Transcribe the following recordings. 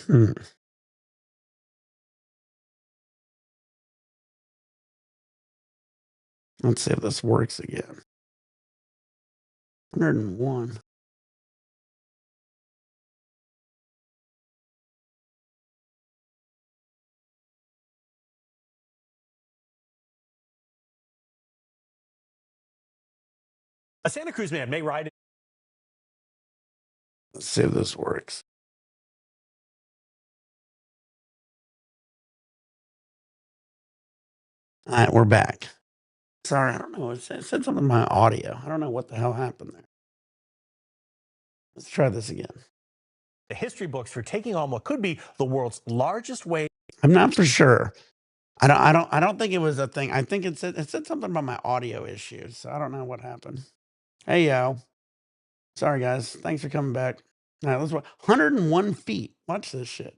Hmm. Let's see if this works again. 101. A Santa Cruz man may ride. Let's see if this works. All right, we're back. Sorry, I don't know. It said something in my audio. I don't know what the hell happened there. Let's try this again. The history books for taking on what could be the world's largest wave. I'm not for sure. I don't think it was a thing. I think it said something about my audio issues. So I don't know what happened. Hey yo. Sorry guys. Thanks for coming back. All right, let's watch 101 feet. Watch this shit.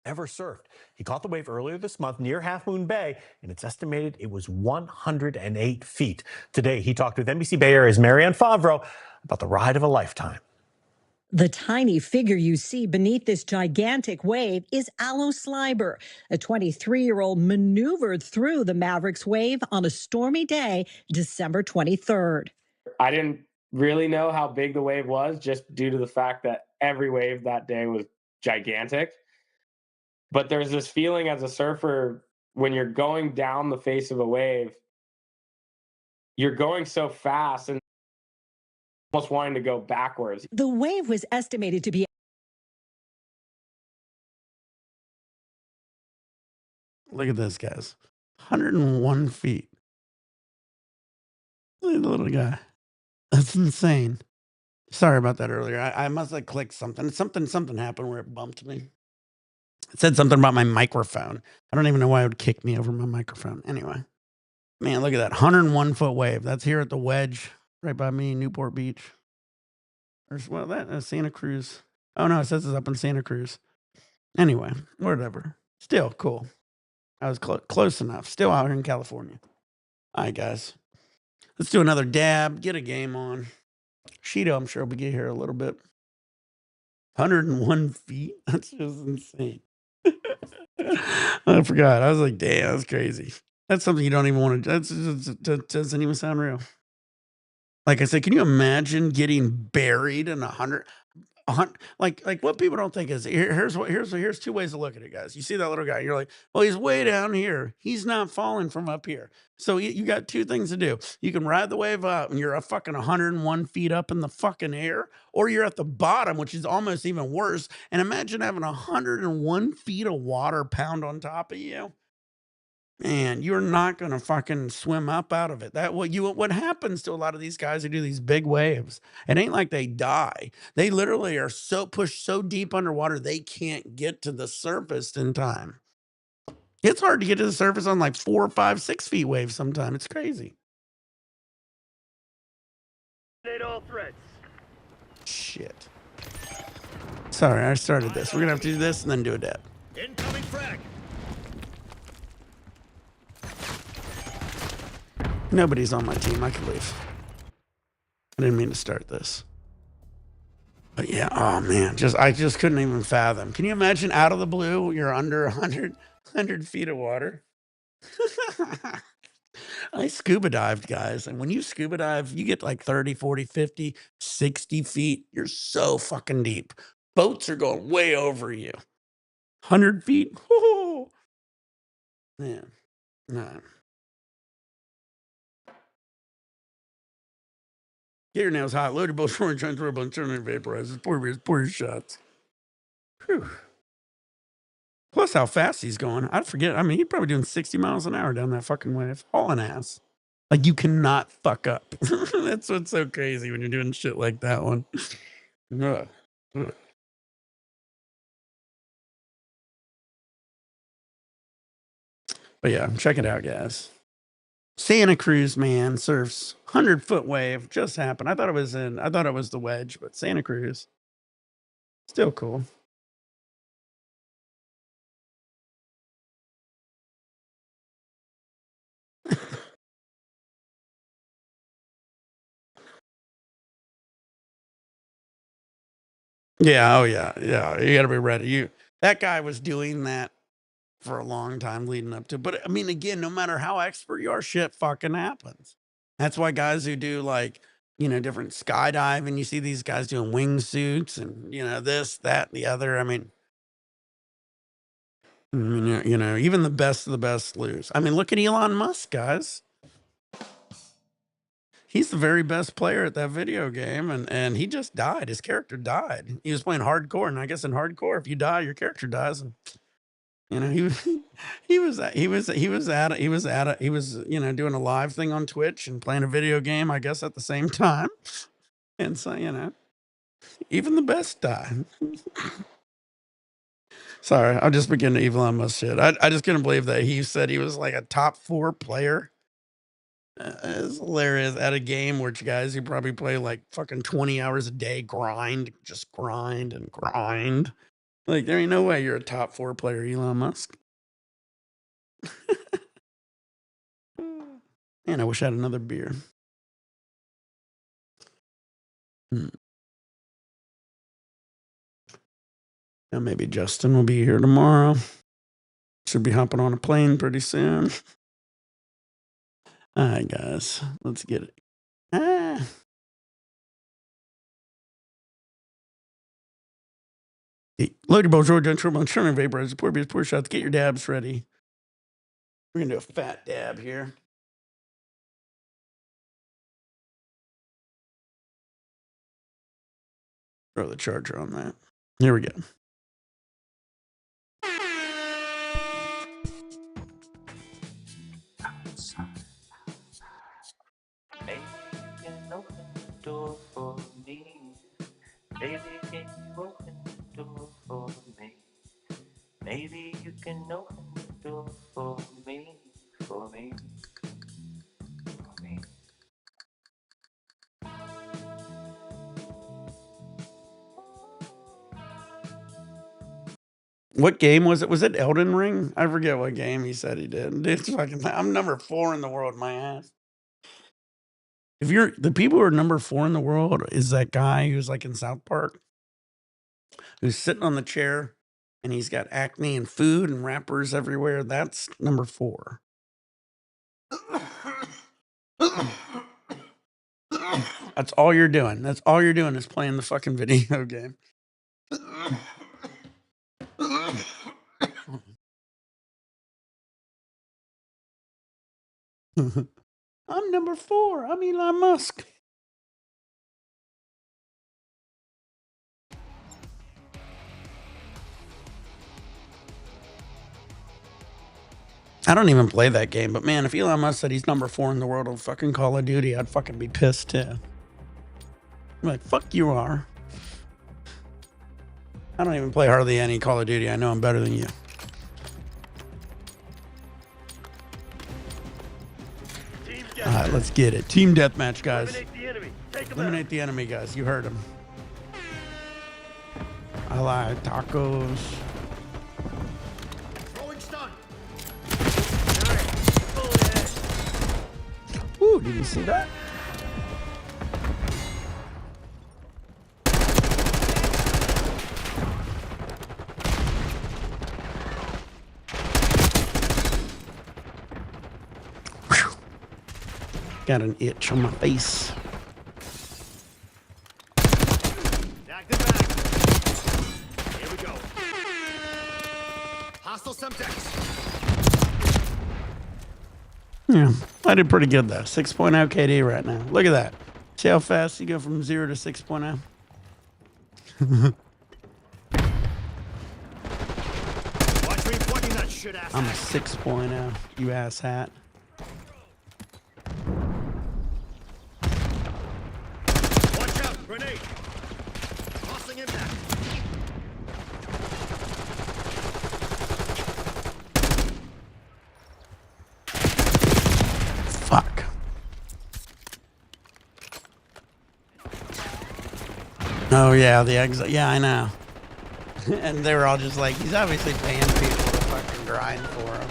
Ever surfed. He caught the wave earlier this month near Half Moon Bay, and it's estimated it was 108 feet. Today, he talked with NBC Bay Area's Marianne Favreau about the ride of a lifetime. The tiny figure you see beneath this gigantic wave is Aloe Sliber. A 23-year-old maneuvered through the Mavericks wave on a stormy day, December 23rd. I didn't really know how big the wave was just due to the fact that every wave that day was gigantic. But there's this feeling as a surfer when you're going down the face of a wave, you're going so fast and almost wanting to go backwards. The wave was estimated to be. Look at this, guys. 101 feet. Look at the little guy. That's insane. Sorry about that earlier. I must have clicked something. Something happened where it bumped me. It said something about my microphone. I don't even know why it would kick me over my microphone. Anyway, man, look at that 101-foot wave. That's here at the Wedge, right by me, Newport Beach. Well, that Santa Cruz. Oh no, it says it's up in Santa Cruz. Anyway, whatever. Still cool. I was close enough. Still out here in California. All right, guys. Let's do another dab. Get a game on. Shido, I'm sure will be here a little bit. 101 feet. That's just insane. I forgot. I was like, damn, that's crazy. That's something you don't even want to. That doesn't even sound real. Like I said, can you imagine getting buried in 100? Like what people don't think is here's two ways to look at it, guys. You see that little guy, you're like, well, he's way down here. He's not falling from up here. So you got two things to do. You can ride the wave up and you're a fucking 101 feet up in the fucking air, or you're at the bottom, which is almost even worse. And imagine having 101 feet of water pound on top of you. Man, you're not gonna fucking swim up out of it. What happens to a lot of these guys who do these big waves, it ain't like they die. They literally are so pushed so deep underwater, they can't get to the surface in time. It's hard to get to the surface on like 4, 5, 6 feet waves sometimes. It's crazy. All threats. Shit. Sorry, I started this. We're gonna have to do this and then do a dab. Incoming frag. Nobody's on my team. I can leave. I didn't mean to start this. But yeah, oh man, I just couldn't even fathom. Can you imagine out of the blue, you're under 100 feet of water? I scuba dived, guys. And when you scuba dive, you get like 30, 40, 50, 60 feet. You're so fucking deep. Boats are going way over you. 100 feet. Whoo! Man, nah. Get your nails hot. Load your boat for transferable and turn it vaporizes. Pour your shots. Whew. Plus, how fast he's going. I forget. I mean, he's probably doing 60 miles an hour down that fucking wave. Hauling ass. Like, you cannot fuck up. That's what's so crazy when you're doing shit like that one. Ugh. Ugh. But yeah, check it out, guys. Santa Cruz man surfs 100-foot wave. Just happened. I thought it was the Wedge, but Santa Cruz. Still cool. Yeah, oh yeah, yeah. You gotta be ready. That guy was doing that for a long time leading up to. But I mean, again, no matter how expert you are, shit fucking happens. That's why guys who do like, you know, different skydiving, you see these guys doing wingsuits and, you know, this, that, the other. I mean, you know, even the best of the best lose. I mean, look at Elon Musk, guys. He's the very best player at that video game, and he just died. His character died. He was playing hardcore, and I guess in hardcore, if you die, your character dies. And you know, he was you know, doing a live thing on Twitch and playing a video game, I guess, at the same time. And so, you know, even the best die. Sorry, I'm just beginning to Elon Musk shit. I just couldn't believe that he said he was like a top 4 player. It's hilarious at a game where guys who probably play like fucking 20 hours a day, just grind and grind. Like, there ain't no way you're a top 4 player, Elon Musk. Man, I wish I had another beer. Now maybe Justin will be here tomorrow. Should be hopping on a plane pretty soon. All right, guys, let's get it. Load your balls, George, Turbo, Sherman Vaporizer, pour beers, pour shots, get your dabs ready. We're going to do a fat dab here. Throw the charger on that. Here we go. Maybe you can open the door for me. Baby, can you open the door for me? Maybe you can open the door for me, for me, for me. What game was it? Was it Elden Ring? I forget what game he said he did. It's fucking, I'm number 4 in the world, my ass. If you're the people who are number 4 in the world is that guy who's like in South Park, who's sitting on the chair and he's got acne and food and wrappers everywhere. That's number 4. That's all you're doing. That's all you're doing is playing the fucking video game. I'm number 4. I'm Elon Musk. I don't even play that game, but man, if Elon Musk said he's number 4 in the world of fucking Call of Duty, I'd fucking be pissed too. I'm like, fuck you are. I don't even play hardly any Call of Duty. I know I'm better than you. All right, let's get it. Team deathmatch, guys. Eliminate the enemy. Take him Eliminate the enemy, guys. You heard him. I like tacos. Throwing stun. Ooh, did you see that? Whew. Got an itch on my face. Knock them back. Here we go. Hostile Semtex. Yeah, I did pretty good though. 6.0 KD right now. Look at that. See how fast you go from 0 to 6.0? Watch me plugging that shit ass. I'm a 6.0, you ass hat. Watch out. Grenade. Tossing impact. Fuck. Oh yeah, the exit. Yeah, I know. And they were all just like, he's obviously paying people to fucking grind for him.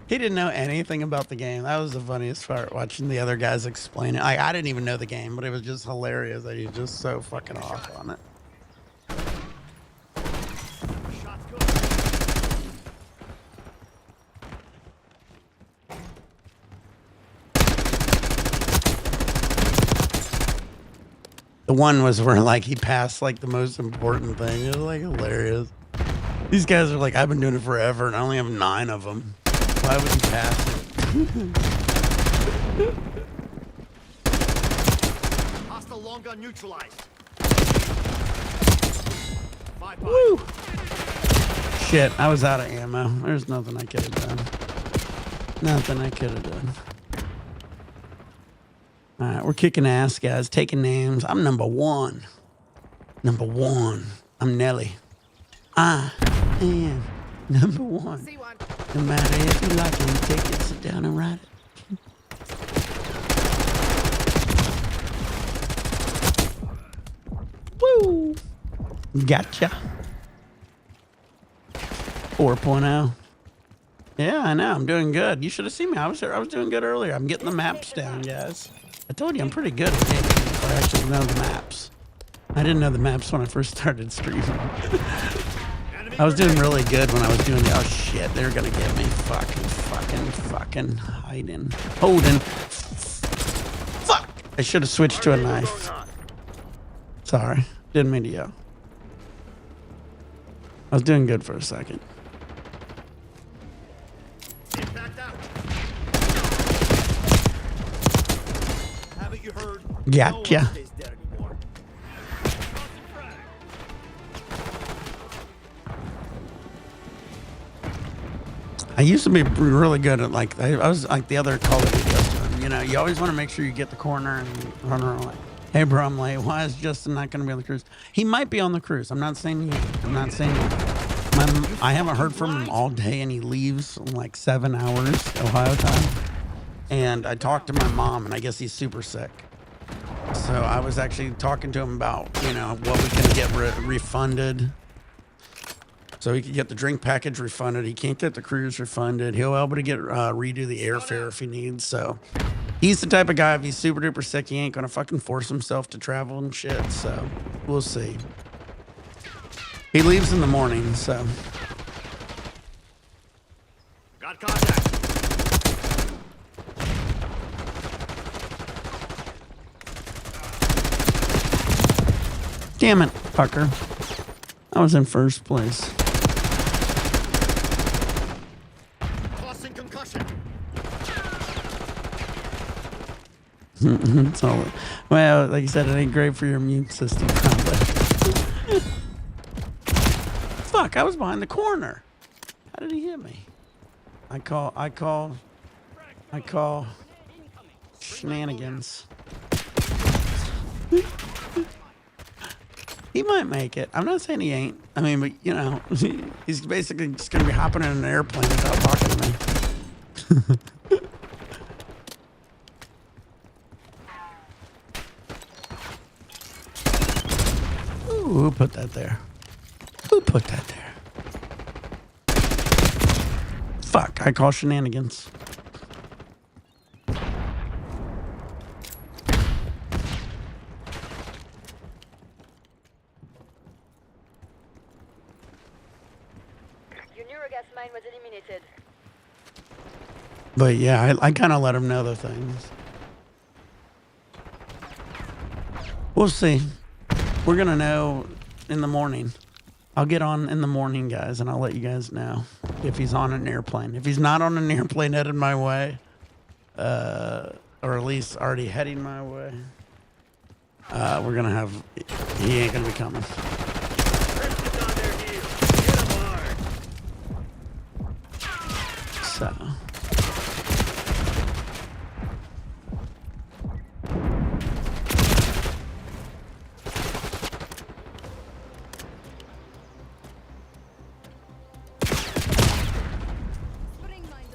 He didn't know anything about the game. That was the funniest part, watching the other guys explain it. I didn't even know the game, but it was just hilarious that he's just so fucking off on it. The one was where like he passed like the most important thing. It was like hilarious. These guys are like, I've been doing it forever and I only have 9 of them. Why would he pass it? Hostile long gun neutralized. Woo! Shit, I was out of ammo. There's nothing I could have done. Nothing I could have done. All right, we're kicking ass, guys. Taking names. I'm number 1. Number 1. I'm Nelly. I am number 1. No matter if you like it, you take it, sit down and write it. Woo! Gotcha. 4.0. Yeah, I know. I'm doing good. You should have seen me. I was doing good earlier. I'm getting the maps down, guys. I told you I'm pretty good at games. I actually know the maps. I didn't know the maps when I first started streaming. I was doing really good when I was doing the. Oh shit! They're gonna get me. Fucking hiding, holding. Fuck! I should have switched to a knife. Sorry, didn't mean to yell. I was doing good for a second. Haven't you heard? Gotcha. No one stays dead anymore. I used to be really good at like I was like the other Call of Duty Justin. You know, you always want to make sure you get the corner and run around like, hey bro, I'm late. Why is Justin not going to be on the cruise? He might be on the cruise. I'm not saying he ain't. I'm not saying he ain't. I haven't heard from him all day, and he leaves in like 7 hours Ohio time. And I talked to my mom, and I guess he's super sick. So I was actually talking to him about, you know, what we can get refunded. So he could get the drink package refunded. He can't get the cruise refunded. He'll be able to get redo the airfare if he needs. So he's the type of guy, if he's super duper sick, he ain't gonna fucking force himself to travel and shit. So we'll see. He leaves in the morning, so. Got contact. Damn it, fucker. I was in first place. Tossing concussion. It's all, well, like you said, it ain't great for your immune system. Probably. Fuck, I was behind the corner. How did he hit me? I call shenanigans. He might make it. I'm not saying he ain't. I mean, but you know, he's basically just gonna be hopping in an airplane without talking to me. Ooh, who put that there? Who put that there? Fuck, I call shenanigans. Your neurogas mine was eliminated. But yeah, I kind of let him know the things. We'll see. We're going to know in the morning. I'll get on in the morning, guys, and I'll let you guys know if he's on an airplane. If he's not on an airplane headed my way, or at least already heading my way, we're going to have, he ain't going to be coming. Christian's on their heels. Hit 'em hard. So.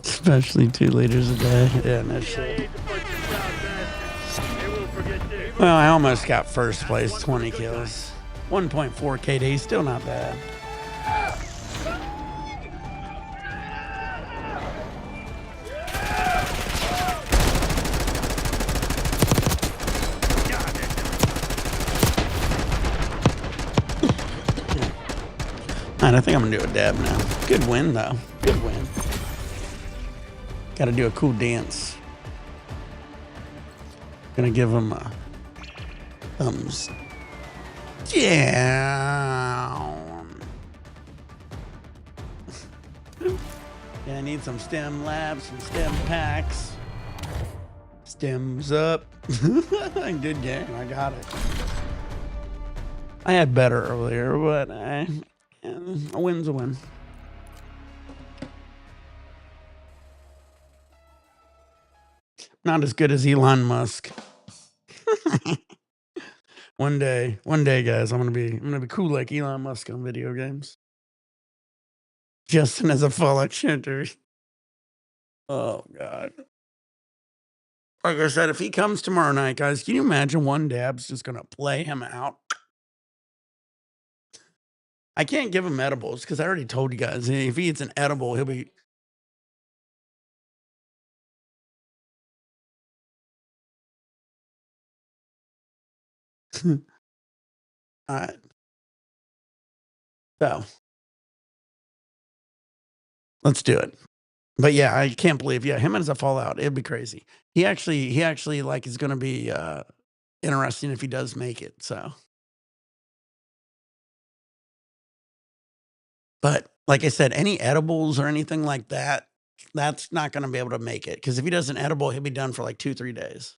Especially 2 liters a day. Yeah, no shit. Well, I almost got first place, 20 kills. 1.4 KD, still not bad. Alright, I think I'm gonna do a dab now. Good win, though. Good win. Gotta do a cool dance. Gonna give him a thumbs down. Yeah, I need some stem labs, some stem packs. Stems up. Good game. I got it. I had better earlier, but a win's a win. Not as good as Elon Musk. One day, guys, I'm gonna be cool like Elon Musk on video games. Justin as a Fallout shooter. Oh God. Like I said, if he comes tomorrow night, guys, can you imagine one dab's just gonna play him out? I can't give him edibles because I already told you guys if he eats an edible, he'll be. All right. So let's do it. But yeah, I can't believe, him as a Fallout, it'd be crazy. He actually like is gonna be interesting if he does make it. So, but like I said, any edibles or anything like that, that's not gonna be able to make it. Because if he does an edible, he'll be done for like 2-3 days.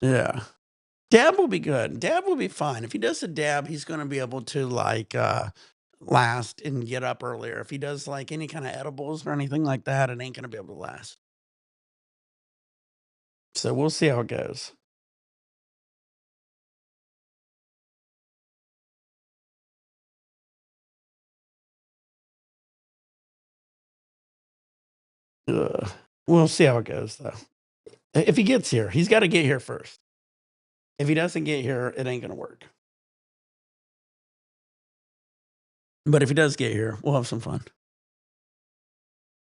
Yeah. Dab will be good. Dab will be fine. If he does a dab, he's gonna be able to like last and get up earlier. If he does like any kind of edibles or anything like that, it ain't gonna be able to last. So we'll see how it goes. We'll see how it goes though. If he gets here, he's got to get here first. If he doesn't get here, it ain't gonna work. But if he does get here, we'll have some fun.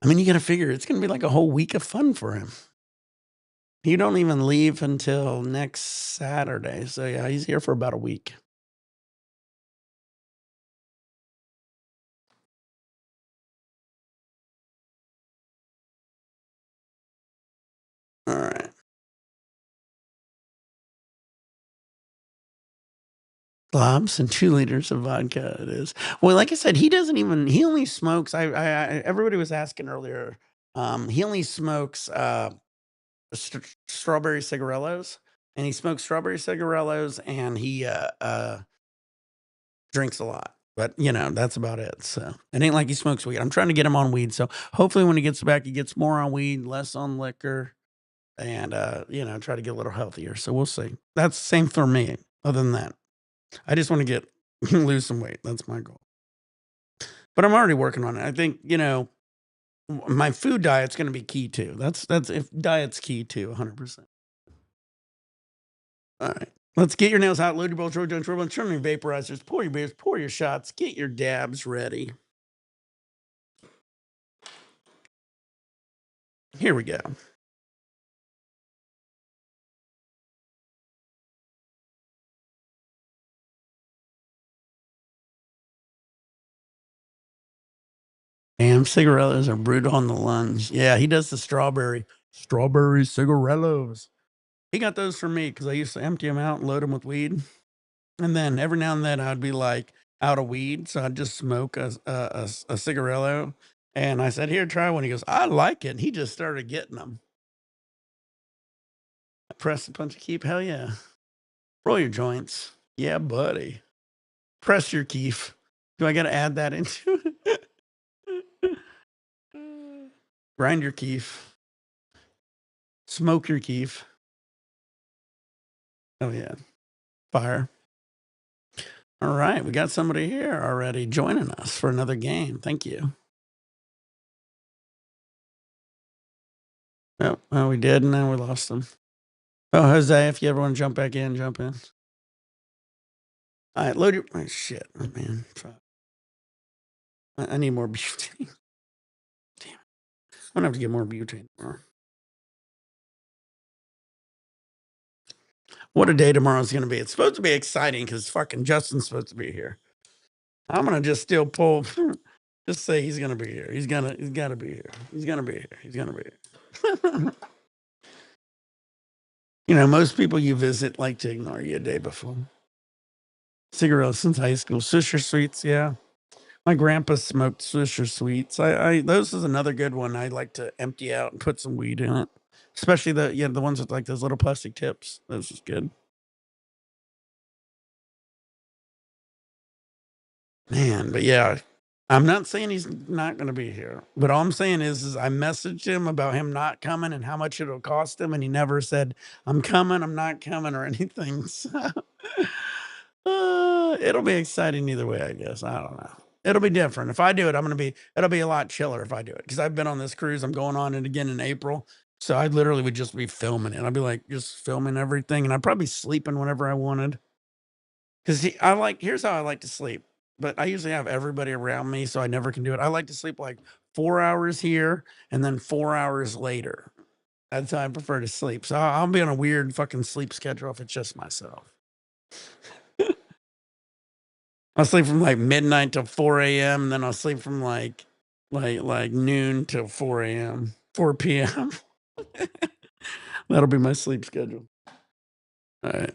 I mean, you got to figure it's gonna be like a whole week of fun for him. He don't even leave until next Saturday. So yeah, he's here for about a week. All right. Globs and 2 liters of vodka it is. Well, like I said, he only smokes. Everybody was asking earlier. He only smokes strawberry cigarillos, and he smokes strawberry cigarillos, and he drinks a lot. But that's about it. So it ain't like he smokes weed. I'm trying to get him on weed. So hopefully when he gets back, he gets more on weed, less on liquor, and try to get a little healthier. So we'll see. That's the same for me. Other than that, I just want to lose some weight. That's my goal. But I'm already working on it. I think, my food diet's going to be key too. That's if diet's key too, 100%. All right. Let's get your nails out, load your bowl, throw down, turn your vaporizers, pour your beers, pour your shots, get your dabs ready. Here we go. Damn, cigarillos are brutal on the lungs. Yeah, he does the strawberry cigarillos. He got those for me because I used to empty them out and load them with weed. And then every now and then I'd be like out of weed. So I'd just smoke a cigarillo. And I said, here, try one. He goes, I like it. And he just started getting them. I press the punch to keep. Hell yeah. Roll your joints. Yeah, buddy. Press your keef. Do I got to add that into it? Grind your keef. Smoke your keef. Oh, yeah. Fire. All right. We got somebody here already joining us for another game. Thank you. Oh, well, we did, and now we lost them. Oh, Jose, if you ever want to jump back in, jump in. All right, load your... Oh, shit, man. I need more butane. Damn. I'm going to have to get more butane tomorrow. What a day tomorrow's going to be. It's supposed to be exciting because fucking Justin's supposed to be here. I'm going to just still pull... Just say he's going to be here. He's got to be here. He's going to be here. He's going to be here. You know, most people you visit like to ignore you a day before. Cigarettes since high school. Swisher Sweets, yeah. My grandpa smoked Swisher Sweets. Those is another good one. I like to empty out and put some weed in it. Especially the ones with like those little plastic tips. Those is good. Man, but yeah, I'm not saying he's not going to be here, but all I'm saying is I messaged him about him not coming and how much it'll cost him, and he never said I'm coming, I'm not coming, or anything. So, it'll be exciting either way, I guess. I don't know. It'll be different. If I do it, it'll be a lot chiller if I do it because I've been on this cruise. I'm going on it again in April. So I literally would just be filming it. I'd be like just filming everything, and I'd probably be sleeping whenever I wanted. Because here's how I like to sleep, but I usually have everybody around me, so I never can do it. I like to sleep like 4 hours here and then 4 hours later. That's how I prefer to sleep. So I'll be on a weird fucking sleep schedule if it's just myself. I'll sleep from like midnight till 4 a.m. And then I'll sleep from like noon till 4 a.m. 4 p.m. That'll be my sleep schedule. All right.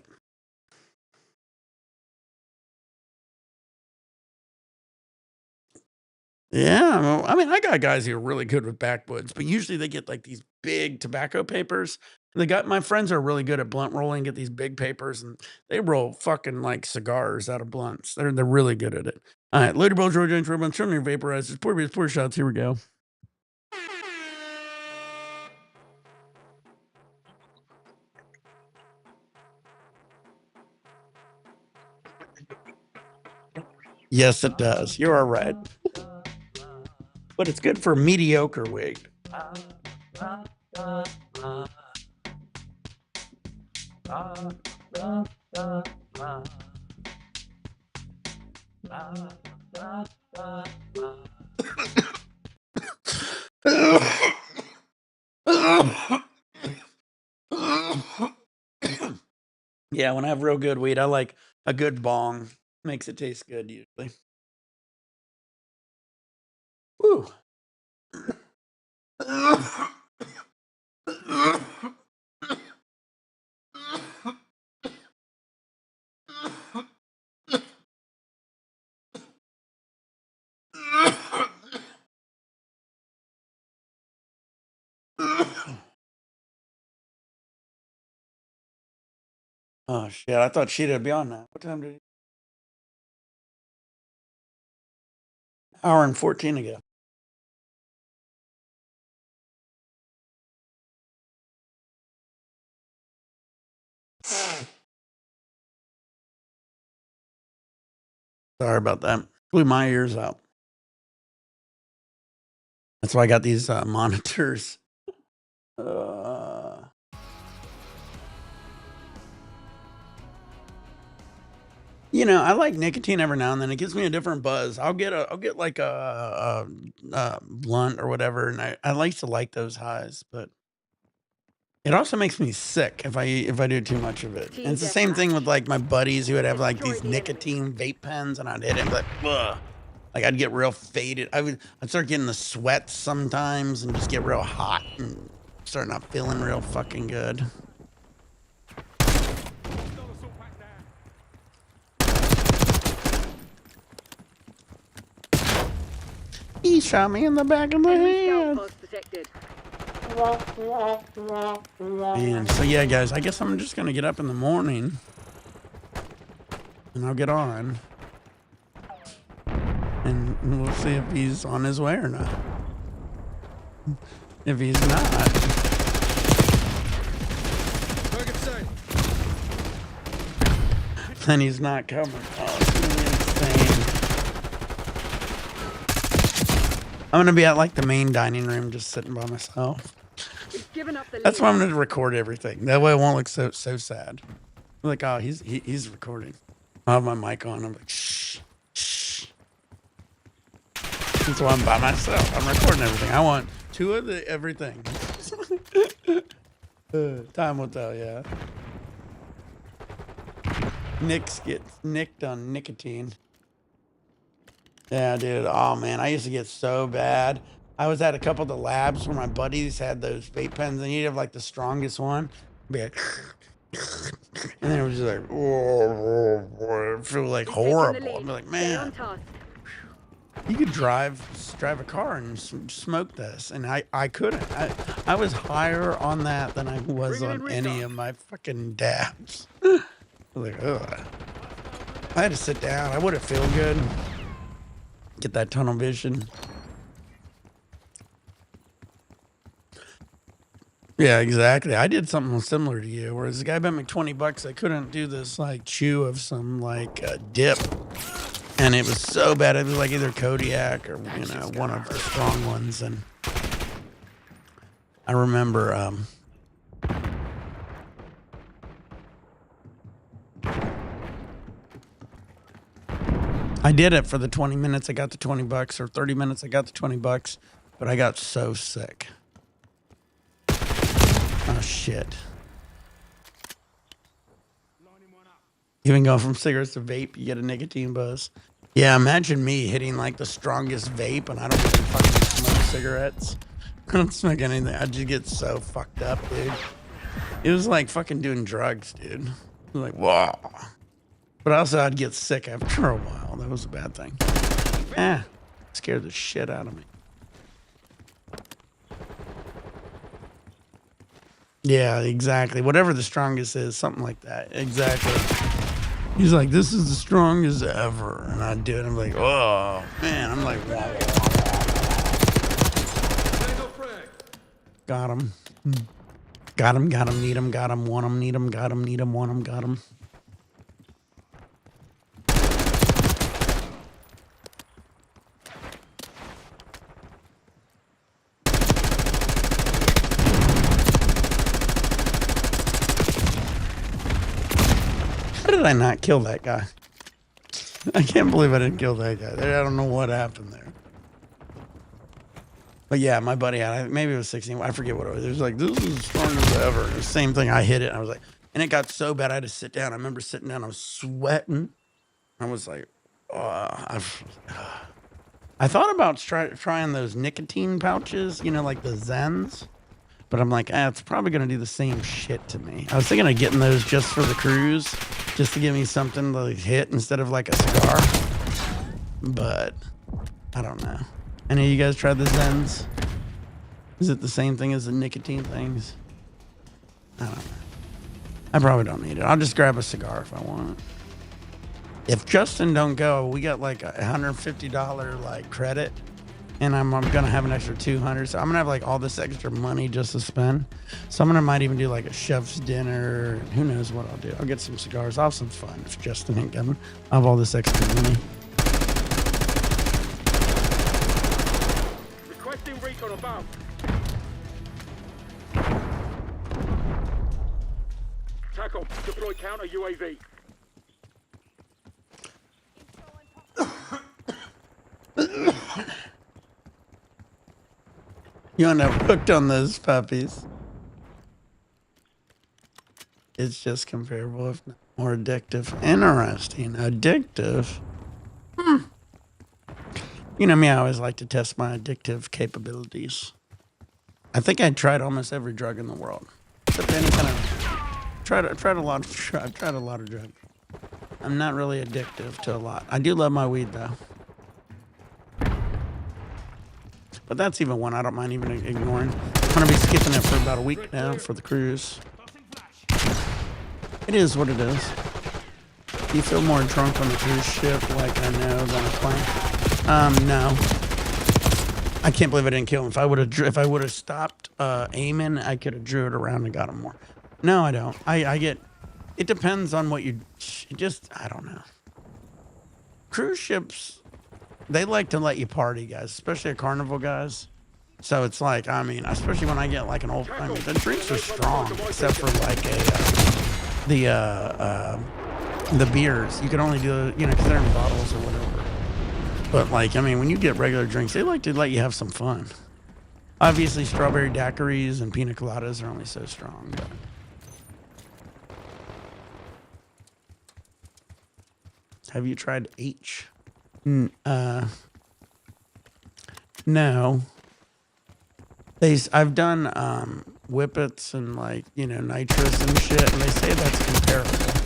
Yeah, well, I mean, I got guys who are really good with backwoods, but usually they get like these big tobacco papers. My friends are really good at blunt rolling, get these big papers, and they roll fucking like cigars out of blunts. They're really good at it. All right, Later Ball, George, James, Robin, turn your vaporizers, pour shots. Here we go. Yes, it does. You are right. But it's good for a mediocre wig. Yeah, when I have real good weed, I like a good bong. Makes it taste good usually. Woo. Oh shit! I thought Sheeta'd be on that. What time did? Hour and 14 ago. Sorry about that. Blew my ears out. That's why I got these monitors. You know, I like nicotine every now and then. It gives me a different buzz. I'll get like a blunt or whatever, and I like to like those highs, but it also makes me sick if I do too much of it. And it's the same thing with like my buddies who would have like these nicotine vape pens, and I'd hit it like, ugh. Like I'd get real faded. I'd start getting the sweats sometimes and just get real hot and start not feeling real fucking good. He shot me in the back of the head. And so yeah, guys, I guess I'm just gonna get up in the morning and I'll get on. And we'll see if he's on his way or not. If he's not, then he's not coming. Oh, it's gonna be insane. I'm gonna be at like the main dining room just sitting by myself. That's why I'm gonna record everything. That way it won't look so sad. I'm like, oh, he's recording. I have my mic on. I'm like, shh. That's why I'm by myself. I'm recording everything. I want two of everything. Time will tell, yeah. Nick's gets nicked on nicotine. Yeah, dude. Oh, man. I used to get so bad. I was at a couple of the labs where my buddies had those vape pens, and you'd have like the strongest one. Be like, and then it was just like, oh, it feel like horrible. I'd be like, man, you could drive a car and smoke this, and I couldn't. I was higher on that than I was on any of my fucking dabs. I was like, ugh. I had to sit down. I wouldn't feel good. Get that tunnel vision. Yeah, exactly. I did something similar to you, whereas the guy bet me $20 I couldn't do this like chew of some like dip, and it was so bad. It was like either Kodiak or one of the strong ones, and I remember I did it for the 20 minutes. I got the $20, or 30 minutes. I got the $20, but I got so sick. Oh shit. Even going from cigarettes to vape, you get a nicotine buzz. Yeah, imagine me hitting like the strongest vape and I don't even fucking smoke cigarettes. I don't smoke anything. I just get so fucked up, dude. It was like fucking doing drugs, dude. It was like, wow. But also I'd get sick after a while. That was a bad thing. Scared the shit out of me. Yeah, exactly. Whatever the strongest is, something like that. Exactly. He's like, this is the strongest ever. And I do it. I'm like, oh, man. I'm like, wow. Got him. Got him, need him, got him, want him, need him, got him, need him, want him, got him. How did I not kill that guy? I can't believe I didn't kill that guy. I don't know what happened there. But yeah, my buddy had, maybe it was 16. I forget what it was. It was like, this is the strongest ever. The same thing. I hit it. And I was like, and it got so bad I had to sit down. I remember sitting down. I was sweating. I was like, I thought about trying those nicotine pouches, like the Zens. But I'm like, it's probably going to do the same shit to me. I was thinking of getting those just for the cruise, just to give me something to hit instead of like a cigar. But I don't know. Any of you guys tried the Zens? Is it the same thing as the nicotine things? I don't know. I probably don't need it. I'll just grab a cigar if I want it. If Justin don't go, we got like $150 like credit. And I'm gonna have an extra 200, so I'm gonna have like all this extra money just to spend. So I'm gonna might even do like a chef's dinner. Who knows what I'll do? I'll get some cigars. I'll have some fun if Justin ain't coming. I have all this extra money. Requesting recon above. Tackle. Deploy counter UAV. You end up hooked on those puppies. It's just comparable, if not more addictive. Interesting. Addictive? You know me, I always like to test my addictive capabilities. I think I tried almost every drug in the world. Except any kind of... I've tried a lot of drugs. I'm not really addictive to a lot. I do love my weed, though. But that's even one I don't mind even ignoring. I'm going to be skipping it for about a week now for the cruise. It is what it is. Do you feel more drunk on the cruise ship like I know than a plane? No. I can't believe I didn't kill him. If I would have stopped aiming, I could have drew it around and got him more. No, I don't. It depends on what you, I don't know. Cruise ships, they like to let you party, guys, especially a Carnival guys. So it's like, I mean, especially when I get like an old, I mean, the drinks are strong, except for like the beers. You can only do, because they're in bottles or whatever. But like, I mean, when you get regular drinks, they like to let you have some fun. Obviously, strawberry daiquiris and pina coladas are only so strong, but. Have you tried H? No. I've done whippets and like, you know, nitrous and shit, and they say that's comparable.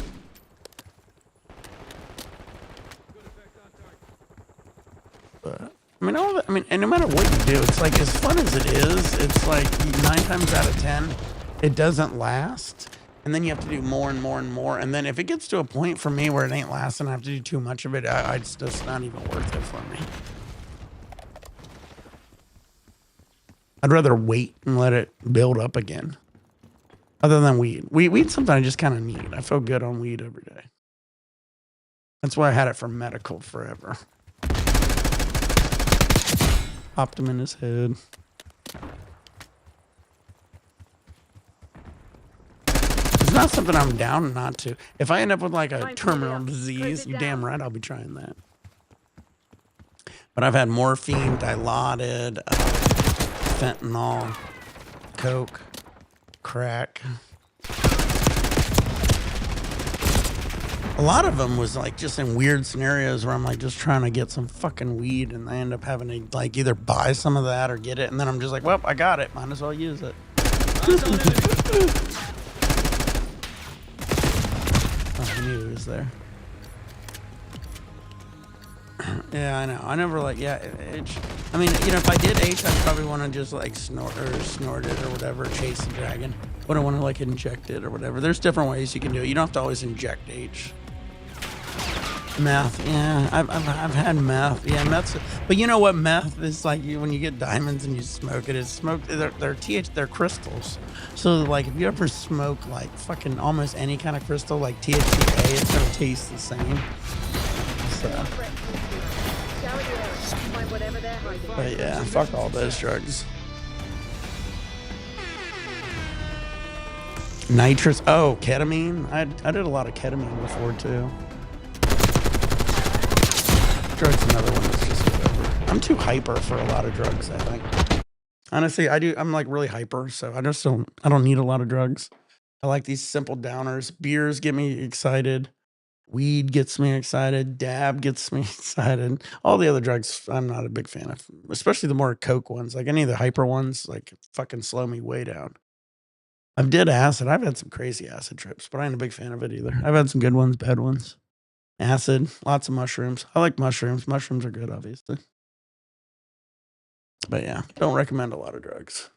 But I mean, all that, I mean, and no matter what you do, it's like as fun as it is, it's like 9 times out of 10, it doesn't last. And then you have to do more and more and more. And then if it gets to a point for me where it ain't lasting, I have to do too much of it. It's just not even worth it for me. I'd rather wait and let it build up again. Other than weed. Weed's something I just kind of need. I feel good on weed every day. That's why I had it for medical forever. Popped him in his head. It's not something I'm down not to. If I end up with like a terminal disease, you damn right I'll be trying that. But I've had morphine, Dilaudid, fentanyl, coke, crack. A lot of them was like just in weird scenarios where I'm like just trying to get some fucking weed, and I end up having to like either buy some of that or get it, and then I'm just like, well, I got it, might as well use it. Oh, I knew he was there. Yeah, I know. I never like, yeah, I mean, you know, if I did H, I'd probably want to just like snort it or whatever, chase the dragon. Wouldn't want to like inject it or whatever. There's different ways you can do it. You don't have to always inject H. Meth, yeah, I've had meth. Yeah, meth's, but you know what meth is like? When you get diamonds and you smoke it, it's smoke. They're crystals. So like, if you ever smoke like fucking almost any kind of crystal, like THCA, it's gonna taste the same. So. But yeah, fuck all those drugs. Nitrous. Oh, ketamine. I did a lot of ketamine before too. Drugs, another one that's just whatever. I'm too hyper for a lot of drugs, I think. Honestly, I'm like really hyper, so I don't need a lot of drugs. I like these simple downers. Beers get me excited. Weed gets me excited. Dab gets me excited. All the other drugs, I'm not a big fan of, especially the more coke ones. Like any of the hyper ones, like fucking slow me way down. I've did acid. I've had some crazy acid trips, but I ain't a big fan of it either. I've had some good ones, bad ones. Acid, lots of mushrooms. I like mushrooms. Mushrooms are good, obviously. But yeah, don't recommend a lot of drugs.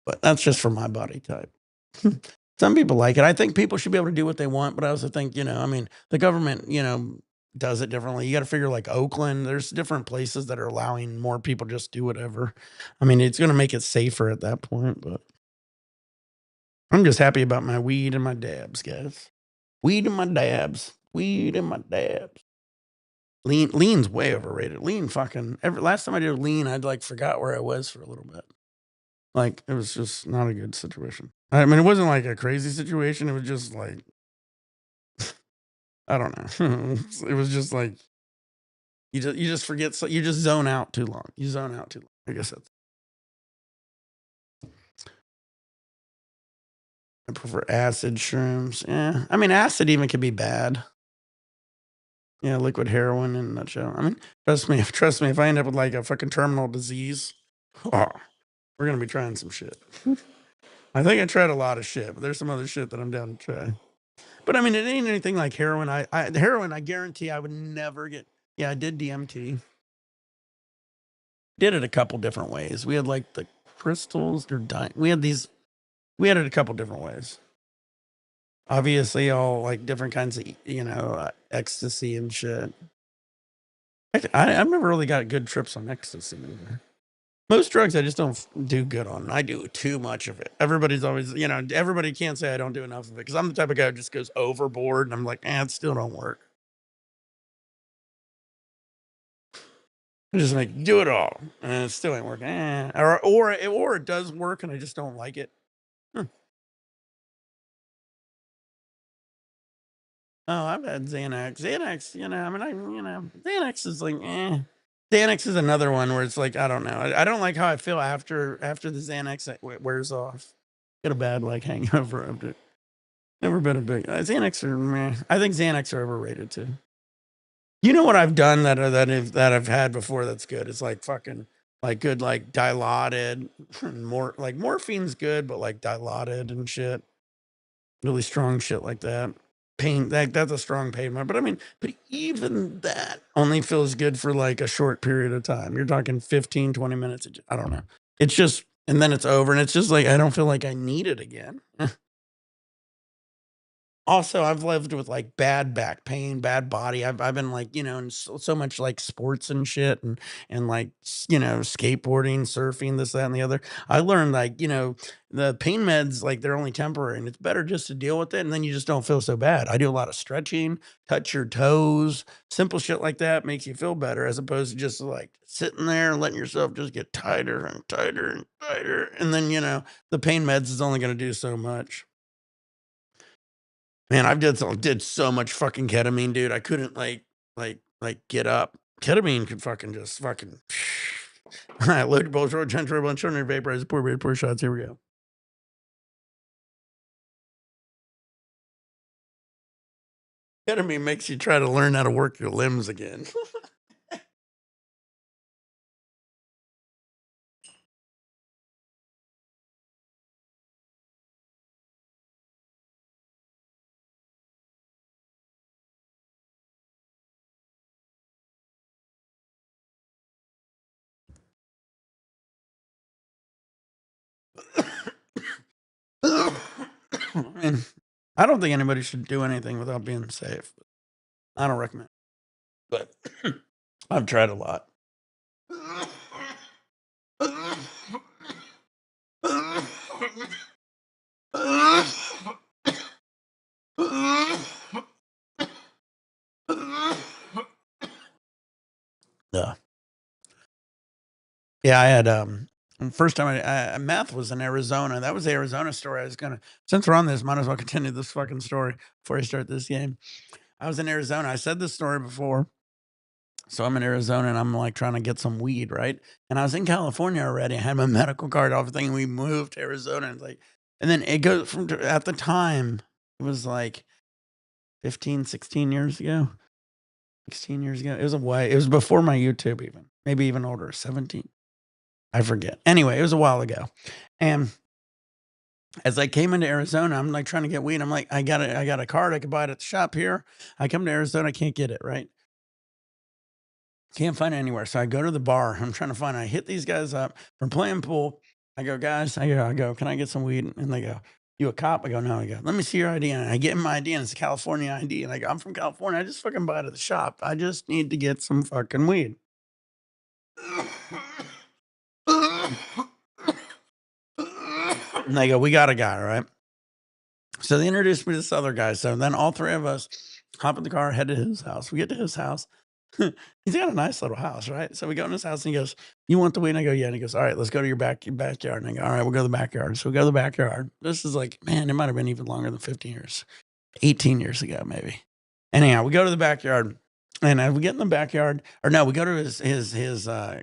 But that's just for my body type. Some people like it. I think people should be able to do what they want, but I also think, you know, I mean, the government, you know, does it differently. You got to figure like Oakland, there's different places that are allowing more people just do whatever. I mean, it's going to make it safer at that point, but I'm just happy about my weed and my dabs, guys. Weed and my dabs. Weed and my dabs. Lean's way overrated. Lean fucking, last time I did lean, I'd like forgot where I was for a little bit. Like, it was just not a good situation. I mean, it wasn't like a crazy situation. It was just like, I don't know. It was just like, you just forget, so you just zone out too long. You zone out too long. I guess that's. I prefer acid shrooms. Yeah. I mean, acid even could be bad. Yeah, liquid heroin in a nutshell. I mean, trust me, if I end up with like a fucking terminal disease, oh, we're going to be trying some shit. I think I tried a lot of shit, but there's some other shit that I'm down to try. But I mean, it ain't anything like heroin. Heroin, I guarantee I would never get. Yeah, I did DMT. Did it a couple different ways. We had like the crystals or we had it a couple different ways. Obviously, all like different kinds of, you know, ecstasy and shit. I've never really got good trips on ecstasy either. Most drugs I just don't do good on. I do too much of it. Everybody's always, you know, everybody can't say I don't do enough of it because I'm the type of guy who just goes overboard and I'm like, it still don't work. I just like do it all and it still ain't working. Or it does work and I just don't like it. Oh, I've had Xanax. Xanax, you know, I mean, Xanax is like, Xanax is another one where it's like, I don't know. I don't like how I feel after the Xanax wears off. Get a bad like hangover of it. Never been a big Xanax are meh. I think Xanax are overrated too. You know what I've done that I've had before that's good? It's like fucking like good, like dilaudid, more like morphine's good, but like dilaudid and shit, really strong shit like that. Pain, that's a strong pain med, but I mean, but even that only feels good for like a short period of time. You're talking 15, 20 minutes. I don't know. It's just, and then it's over, and it's just like I don't feel like I need it again. Also, I've lived with like bad back pain, bad body. I've been like, in so much like sports and shit and like, skateboarding, surfing, this, that, and the other. I learned like, the pain meds, like they're only temporary and it's better just to deal with it. And then you just don't feel so bad. I do a lot of stretching, touch your toes, simple shit like that makes you feel better as opposed to just like sitting there and letting yourself just get tighter and tighter and tighter. And then, the pain meds is only going to do so much. Man, I've did so much fucking ketamine, dude. I couldn't like get up. Ketamine could fucking just fucking. All right, load your bowls, roll, gentle, and sugar, vaporize, pour shots. Here we go. Ketamine makes you try to learn how to work your limbs again. And I don't think anybody should do anything without being safe. I don't recommend. But I've tried a lot. Yeah. Yeah, I had first time I math was in Arizona. That was the Arizona story. I was gonna, since we're on this, might as well continue this fucking story before I start this game. I was in Arizona. I said this story before. So I'm in Arizona and I'm like trying to get some weed, right? And I was in California already. I had my medical card, everything. We moved to Arizona. And like, and then it goes from at the time, it was like 15, 16 years ago. 16 years ago. It was it was before my YouTube even. Maybe even older, 17. I forget. Anyway, it was a while ago. And as I came into Arizona, I'm like trying to get weed. I'm like, I got a card. I could buy it at the shop here. I come to Arizona, I can't get it, right? Can't find it anywhere. So I go to the bar. I'm trying to find it. I hit these guys up. We're playing pool. I go, guys, I go, can I get some weed? And they go, you a cop? I go, no. I go, let me see your ID. And I get my ID and it's a California ID. And I go, I'm from California. I just fucking buy it at the shop. I just need to get some fucking weed. And they go, we got a guy, right? So they introduced me to this other guy. So then all three of us hop in the car, head to his house. We get to his house. He's got a nice little house, right? So we go in his house and he goes, you want the weed? And I go, yeah. And he goes, all right, let's go to your backyard. And I go, all right, we'll go to the backyard. So we go to the backyard. This is like, man, it might have been even longer than 15 years, 18 years ago, maybe. Anyhow, we go to the backyard and as we get in the backyard, or no, we go to his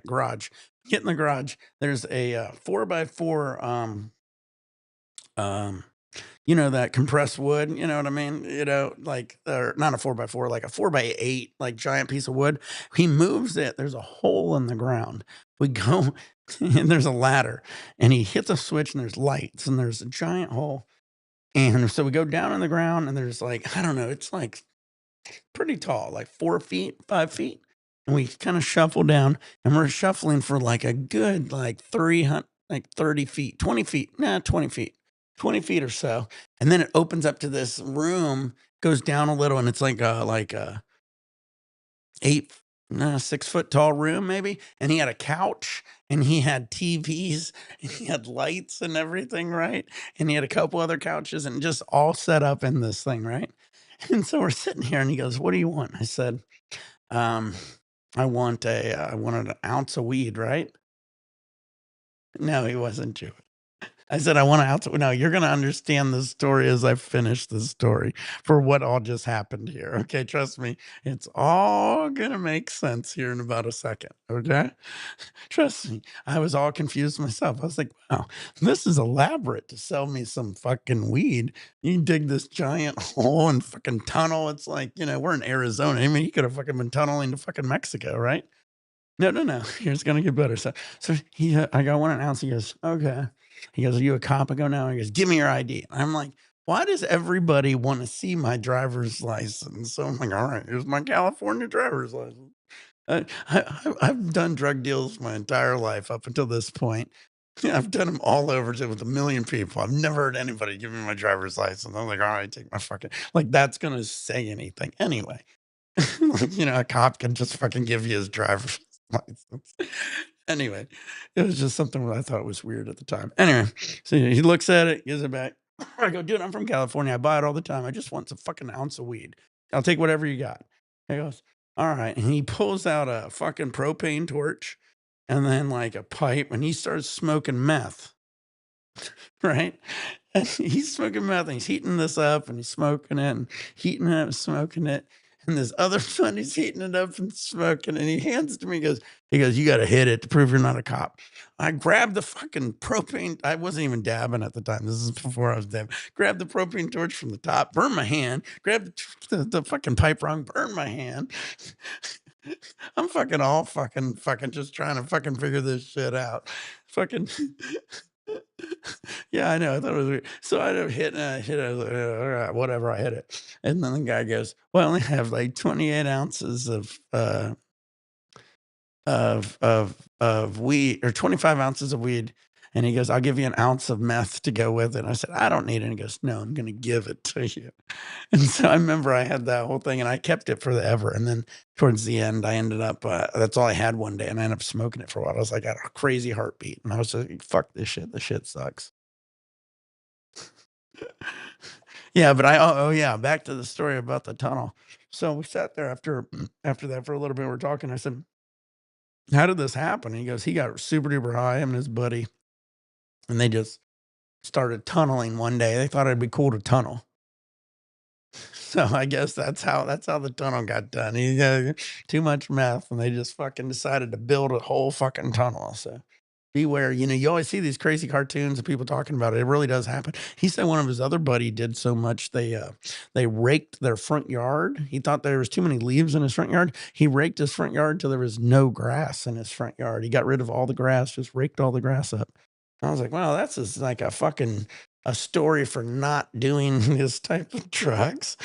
garage. Get in the garage. There's a 4x4, that compressed wood, you know what I mean? Like, or not a 4x4, like a 4x8, like giant piece of wood. He moves it. There's a hole in the ground. We go and there's a ladder and he hits a switch and there's lights and there's a giant hole. And so we go down in the ground and there's like, I don't know, it's like pretty tall, like 4 feet, 5 feet. And we kind of shuffle down and we're shuffling for like a good, like 300, like 30 feet, 20 feet, 20 feet. 20 feet or so. And then it opens up to this room, goes down a little, and it's like a 6 foot tall room, maybe. And he had a couch and he had TVs and he had lights and everything, right? And he had a couple other couches and just all set up in this thing, right? And so we're sitting here and he goes, what do you want? I said, I wanted an ounce of weed, right? No, he wasn't Jewish. I said, I want to out. No, you're going to understand the story as I finish the story for what all just happened here. Okay. Trust me. It's all going to make sense here in about a second. Okay. Trust me. I was all confused myself. I was like, wow, this is elaborate to sell me some fucking weed. You dig this giant hole and fucking tunnel. It's like, we're in Arizona. I mean, you could have fucking been tunneling to fucking Mexico, right? No, no, no. It's gonna get better. So I got 1 ounce. He goes, okay. He goes, are you a cop? I go, no. He goes, give me your ID. I'm like, why does everybody want to see my driver's license? So I'm like, all right, here's my California driver's license. I've done drug deals my entire life up until this point. I've done them all over with 1,000,000 people. I've never heard anybody give me my driver's license. I'm like, all right, take my fucking, like, that's gonna say anything anyway. Like, a cop can just fucking give you his driver's license. Anyway, it was just something that I thought was weird at the time. Anyway, so he looks at it, gives it back. I go, dude, I'm from California. I buy it all the time. I just want a fucking ounce of weed. I'll take whatever you got. He goes, all right. And he pulls out a fucking propane torch and then like a pipe and he starts smoking meth. Right? And he's smoking meth and he's heating this up and he's smoking it and heating it and smoking it. And this other son, he's heating it up and smoking. And he hands it to me, he goes, you got to hit it to prove you're not a cop. I grabbed the fucking propane. I wasn't even dabbing at the time. This is before I was dabbing. Grabbed the propane torch from the top, burned my hand, grabbed the fucking pipe rung, burned my hand. I'm fucking all fucking just trying to fucking figure this shit out. Fucking. Yeah, I know. I thought it was weird. So I hit it. I was like, all right, whatever. I hit it. And then the guy goes, well, I only have like 28 ounces of weed or 25 ounces of weed. And he goes, I'll give you an ounce of meth to go with it. And I said, I don't need it. And he goes, no, I'm going to give it to you. And so I remember I had that whole thing and I kept it forever. And then towards the end, I ended up, that's all I had one day. And I ended up smoking it for a while. I was like, I got a crazy heartbeat. And I was like, fuck this shit. This shit sucks. Yeah, but yeah, back to the story about the tunnel. So we sat there after that for a little bit. We're talking. I said, how did this happen? And he goes, he got super duper high, him and his buddy, and they just started tunneling one day. They thought it'd be cool to tunnel. So I guess that's how the tunnel got done. He got too much meth, and they just fucking decided to build a whole fucking tunnel. So beware. You always see these crazy cartoons of people talking about it. It really does happen. He said one of his other buddy did so much they raked their front yard. He thought there was too many leaves in his front yard. He raked his front yard till there was no grass in his front yard. He got rid of all the grass, just raked all the grass up. I was like, wow, that's just like a story for not doing this type of drugs.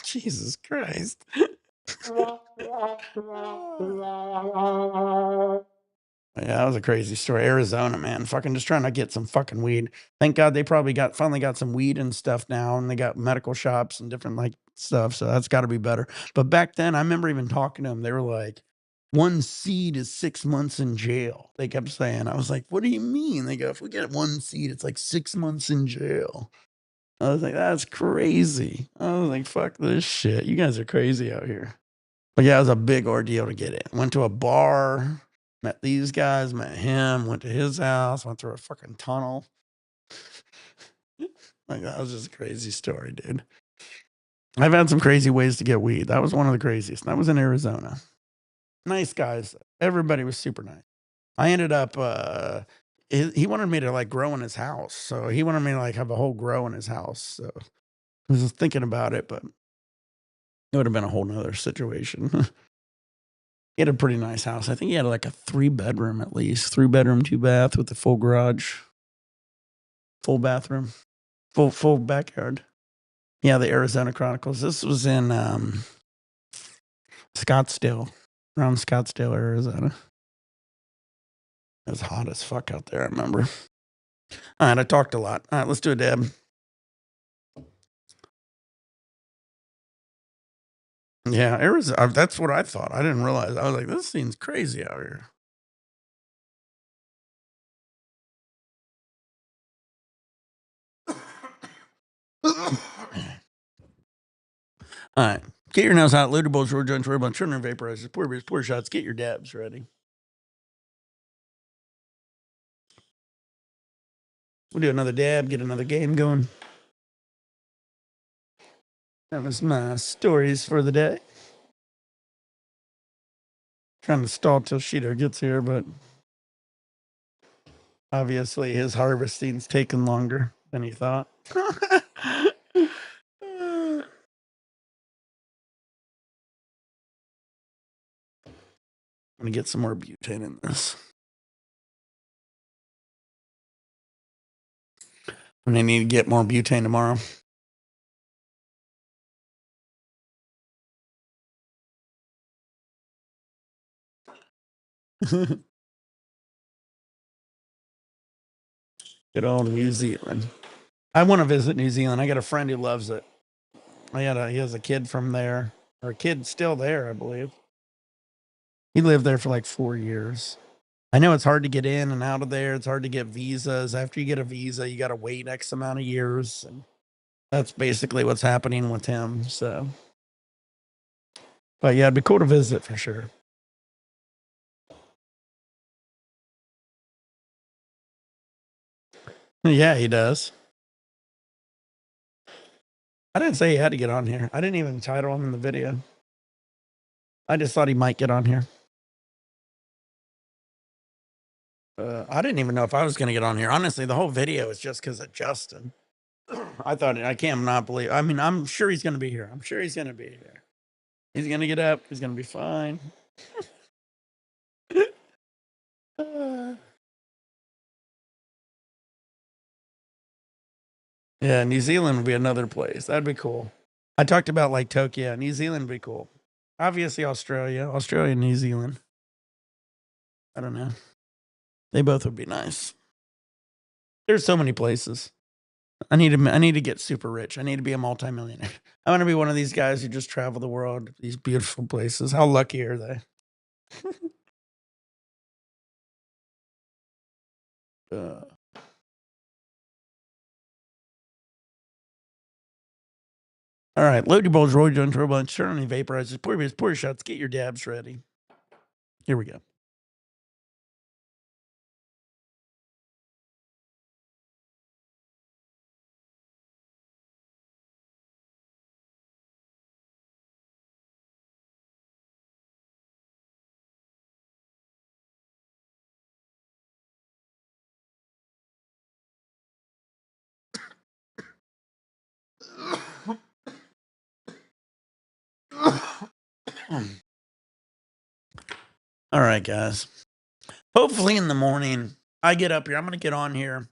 Jesus Christ. Yeah, that was a crazy story. Arizona, man. Fucking just trying to get some fucking weed. Thank God they probably finally got some weed and stuff now, and they got medical shops and different like stuff. So that's got to be better. But back then, I remember even talking to them. They were like, 1 seed is 6 months in jail. They kept saying. I was like, what do you mean? They go, if we get 1 seed, it's like 6 months in jail. I was like, that's crazy. I was like, fuck this shit. You guys are crazy out here. But yeah, it was a big ordeal to get in. Went to a bar. Met these guys, met him, went to his house, went through a fucking tunnel. Like, that was just a crazy story, dude. I've had some crazy ways to get weed. That was one of the craziest. That was in Arizona. Nice guys. Everybody was super nice. I ended up, he wanted me to like grow in his house. So he wanted me to like have a whole grow in his house. So I was just thinking about it, but it would have been a whole nother situation. He had a pretty nice house. I think he had like a 3-bedroom at least. 3-bedroom, 2-bath with a full garage. Full bathroom. Full backyard. Yeah, the Arizona Chronicles. This was in Scottsdale. Around Scottsdale, Arizona. It was hot as fuck out there, I remember. All right, I talked a lot. All right, let's do a dab. Yeah, Arizona. That's what I thought. I didn't realize. I was like, this seems crazy out here. All right. Get your nails out. Looter bowls, road joints, road blunt, sugar vaporizers, pour beers, pour shots. Get your dabs ready. We'll do another dab, get another game going. That was my stories for the day. Trying to stall till Sheeto gets here, but obviously his harvesting's taken longer than he thought. I'm gonna get some more butane in this. And I need to get more butane tomorrow. Good old New Zealand. I want to visit New Zealand. I got a friend who loves it. He has a kid from there, or a kid still there, I believe. He lived there for like 4 years. I know it's hard to get in and out of there. It's hard to get visas. After you get a visa, you got to wait X amount of years. And that's basically what's happening with him. So, but yeah, it'd be cool to visit for sure. Yeah, he does. I didn't say he had to get on here. I didn't even title him in the video. I just thought he might get on here. I didn't even know if I was going to get on here. Honestly, the whole video is just because of Justin. I can't not believe. I mean, I'm sure he's going to be here. I'm sure he's going to be here. He's going to get up. He's going to be fine. Yeah, New Zealand would be another place. That'd be cool. I talked about like Tokyo. New Zealand would be cool. Obviously, Australia, and New Zealand. I don't know. They both would be nice. There's so many places. I need to get super rich. I need to be a multimillionaire. I want to be one of these guys who just travel the world, these beautiful places. How lucky are they? All right, load your bowls, roll your joints, turn on any vaporizers, pour your shots, get your dabs ready. Here we go. All right, guys. Hopefully in the morning, I get up here. I'm going to get on here.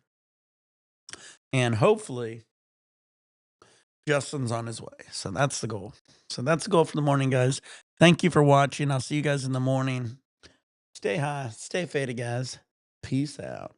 And hopefully, Justin's on his way. So that's the goal. So that's the goal for the morning, guys. Thank you for watching. I'll see you guys in the morning. Stay high. Stay faded, guys. Peace out.